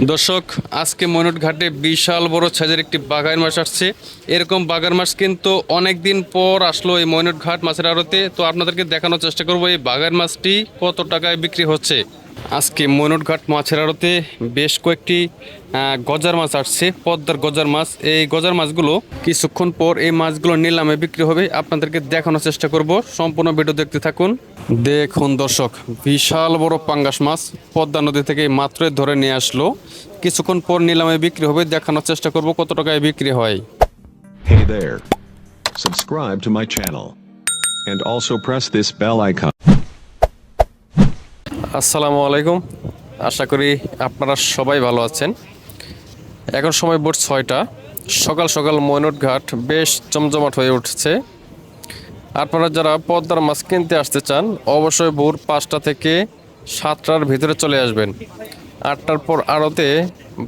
দর্শক, আজকে ময়নট ঘাটে বিশাল বড় সাইজের একটি বাগার মাছ আসছে। এরকম বাগার মাছ কিন্তু অনেক দিন পর আসলো এই ময়নট ঘাট মাছের আড়তে। তো আপনাদেরকে দেখানোর চেষ্টা করব এই বাগার মাছটি কত টাকায় বিক্রি হচ্ছে। আজকে ময়নট ঘাট মাছের আড়তে বেশ কয়েকটি গজার মাছ আসছে, পদ্মার গজার মাছ। এই গজার মাছগুলো কিছুক্ষণ পর এই মাছগুলো নিলামে বিক্রি হবে। আপনাদেরকে দেখানোর চেষ্টা করব, সম্পূর্ণ ভিডিও দেখতে থাকুন। দেখুন দর্শক, বিশাল বড় পাঙ্গাস মাছ পদ্মা নদী থেকে মাত্রই ধরে নিয়ে আসলো। কিছুক্ষণ পর নিলামে বিক্রি হবে, দেখানোর চেষ্টা করব কত টাকায় বিক্রি হয়। Hey there. Subscribe to my channel. And also press this bell icon. আসসালামু আলাইকুম, আশা করি আপনারা সবাই ভালো আছেন। এখন সময় ভোর 6টা, সকাল সকাল ময়নট ঘাট বেশ জমজমাট হয়ে উঠছে। আপনারা যারা পদ্মার মাছ কিনতে আসতে চান অবশ্যই ভোর 5টা থেকে 7টার ভিতরে চলে আসবেন। 8টার পর আড়তে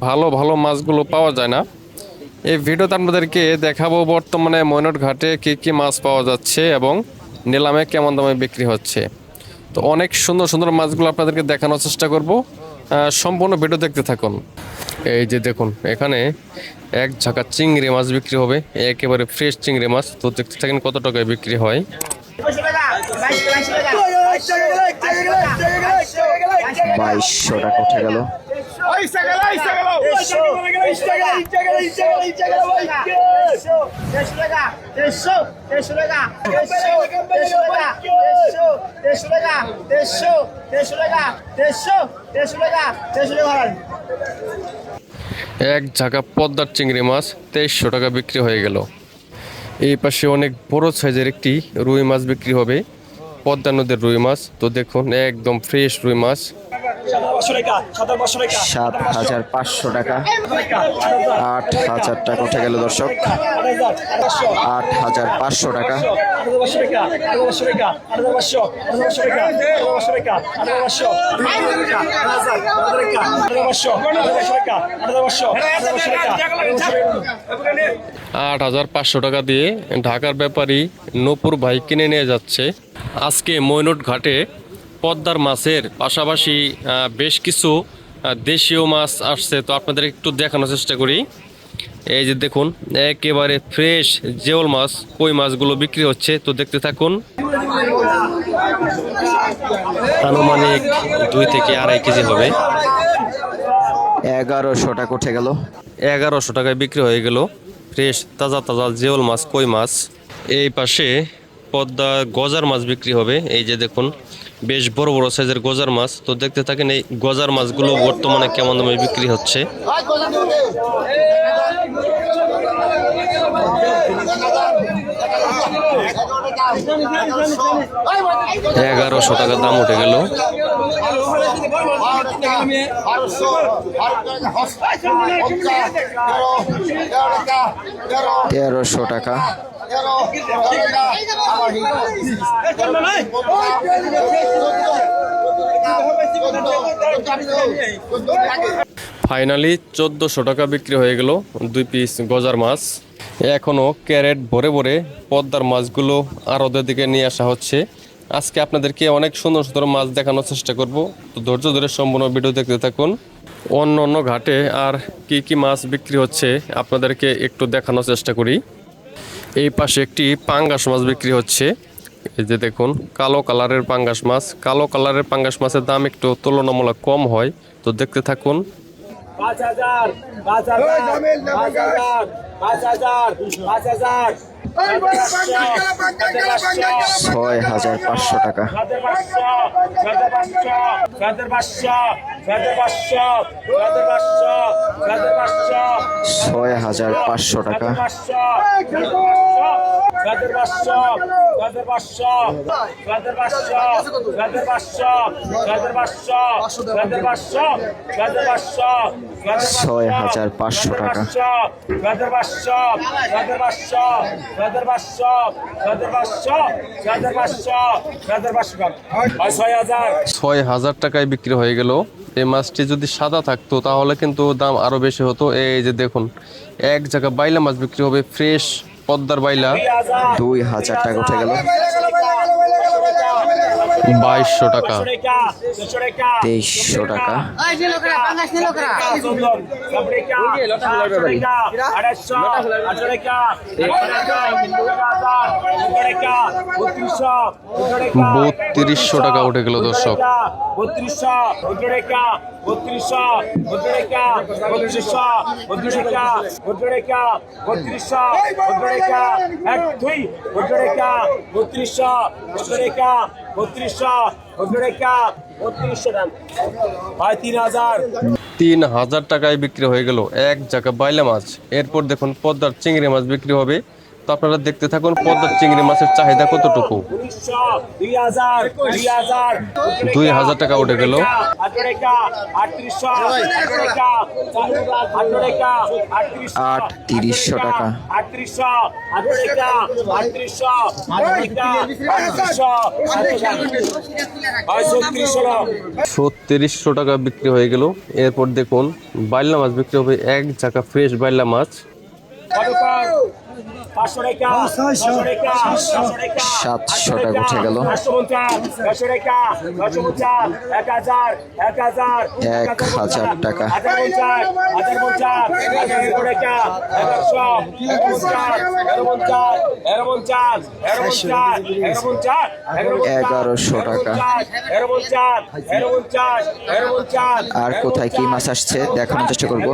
ভালো ভালো মাছগুলো পাওয়া যায় না। এই ভিডিওতে আপনাদেরকে দেখাবো বর্তমানে ময়নট ঘাটে কী কী মাছ পাওয়া যাচ্ছে এবং নিলামে কেমন দামে বিক্রি হচ্ছে। তো অনেক সুন্দর সুন্দর মাছগুলো আপনাদেরকে দেখানোর চেষ্টা করব, সম্পূর্ণ ভিডিও দেখতে থাকুন। এই যে দেখুন, এখানে এক ঝাঁকা চিংড়ি মাছ বিক্রি হবে, একেবারে ফ্রেশ চিংড়ি মাছ। তো দেখতে থাকেন কত টাকায় বিক্রি হয়। 2200 টাকা উঠে গেল। এক ঝাঁকা পদ্মার চিংড়ি মাছ 2300 টাকা বিক্রি হয়ে গেল। এই পাশে অনেক বড় সাইজের একটি রুই মাছ বিক্রি হবে, পদ্মা নদীর রুই মাছ। তো দেখুন, একদম ফ্রেশ রুই মাছ। 7500 টাকা, 8000 টাকা উঠে গেল দর্শক। 8500 টাকা, 8500 টাকা দিয়ে ঢাকার ব্যাপারী নূপুর ভাই কিনে নিয়ে যাচ্ছে। আজকে ময়নট ঘাটে পদ্মার মাছের পাশাপাশি বেশ কিছু দেশীয় মাছ আসছে। তো আপনাদের একটু দেখানোর চেষ্টা করি। এই যে দেখুন, একেবারে ফ্রেশ জিওল মাছ, কই মাছগুলো বিক্রি হচ্ছে। তো দেখতে থাকুন। আনুমানিক 2 থেকে 2.5 কেজি হবে। 1100 টাকা উঠে গেল। 1100 টাকায় বিক্রি হয়ে গেল ফ্রেশ তাজা তাজা জিওল মাছ, কই মাছ। এই পাশে পদ্মা গজার মাছ বিক্রি হবে। এই যে দেখুন, বেশ বড় বড় সাইজের গজার মাছ। তো দেখতে থাকেন এই গজার মাছগুলো বর্তমানে কেমন দামে বিক্রি হচ্ছে। 1100 টাকা দাম উঠে গেল। 1300 টাকা, ফাইনালি 1400 টাকা বিক্রি হয়ে গেল 2 পিস গজার মাছ। এখনও ক্যারেট ভরে ভরে পদ্মার মাছগুলো আড়তের দিকে নিয়ে আসা হচ্ছে। আজকে আপনাদেরকে অনেক সুন্দর সুন্দর মাছ দেখানোর চেষ্টা করব। তো ধৈর্য ধরে সম্পূর্ণ ভিডিও দেখতে থাকুন। অন্য অন্য ঘাটে আর কি কি মাছ বিক্রি হচ্ছে আপনাদেরকে একটু দেখানোর চেষ্টা করি। এই পাশে একটি পাঙ্গাস মাছ বিক্রি হচ্ছে। এই যে দেখুন, কালো কালারের পাঙ্গাস মাছ। কালো কালারের পাঙ্গাস মাছের দাম একটু তুলনামূলক কম হয়। তো দেখতে থাকুন। 5000 6500 টাকা, 6500 টাকা, 6500 টাকা, 6000 টাকায় বিক্রি হয়ে গেল। এই মাছটি যদি সাদা থাকতো তাহলে কিন্তু দাম আরো বেশি হতো। এই যে দেখুন, এক জায়গা বাইলা মাছ বিক্রি হবে, ফ্রেশ পদ্মার বাইলা। 2000 টাকা উঠে গেল। 2200 টাকা, 2300 টাকা, 3200 টাকা উঠে গেল দর্শক। 3000 টাকায় বিক্রি হয়ে গেল এক জায়গা বাইলা মাছ। এরপর দেখুন পদ্মার চিংড়ি মাছ বিক্রি হবে। তো আপনারা দেখতে থাকুন পদ্মার চিংড়ি মাছের চাহিদা কতটুকু। 2000 টাকা উঠে গেল। 3800 টাকা, 3600 টাকা বিক্রি হয়ে গেল। এরপর দেখুন বাইলা মাছ বিক্রি হবে এক জায়গা ফ্রেশ বাইলা মাছ। 700 টাকা উঠে গেল। 1000 টাকা, 1100 টাকা। আর কোথায় কি মাছ আসছে দেখানোর চেষ্টা করব।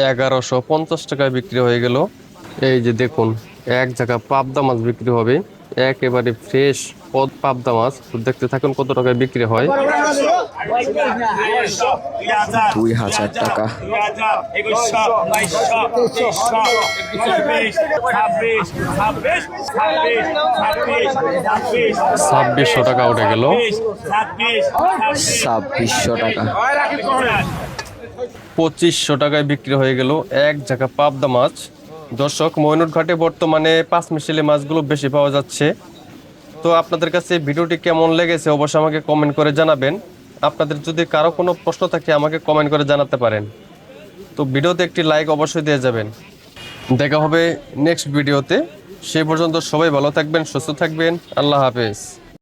1150 টাকায় বিক্রি হয়ে গেল। এই যে দেখুন এক জায়গা পাবদা মাছ বিক্রি হবে, একেবারে ফ্রেশ পাবদা মাছ। তো দেখতে থাকুন কত টাকায় বিক্রি হয়। 2000 টাকা, 2600 টাকা উঠে গেল। 2600 টাকা, 2500 টাকায় বিক্রি হয়ে গেল এক জায়গা পাবদা মাছ। দর্শক ময়নট ঘাটে বর্তমানে 5 মিশালি মাছগুলো বেশি পাওয়া যাচ্ছে। তো আপনাদের কাছে ভিডিওটি কেমন লেগেছে অবশ্যই আমাকে কমেন্ট করে জানাবেন। আপনাদের যদি কারো কোনো প্রশ্ন থাকে আমাকে কমেন্ট করে জানাতে পারেন। তো ভিডিওতে একটি লাইক অবশ্যই দিয়ে যাবেন। দেখা হবে নেক্সট ভিডিওতে। সেই পর্যন্ত সবাই ভালো থাকবেন, সুস্থ থাকবেন। আল্লাহ হাফেজ।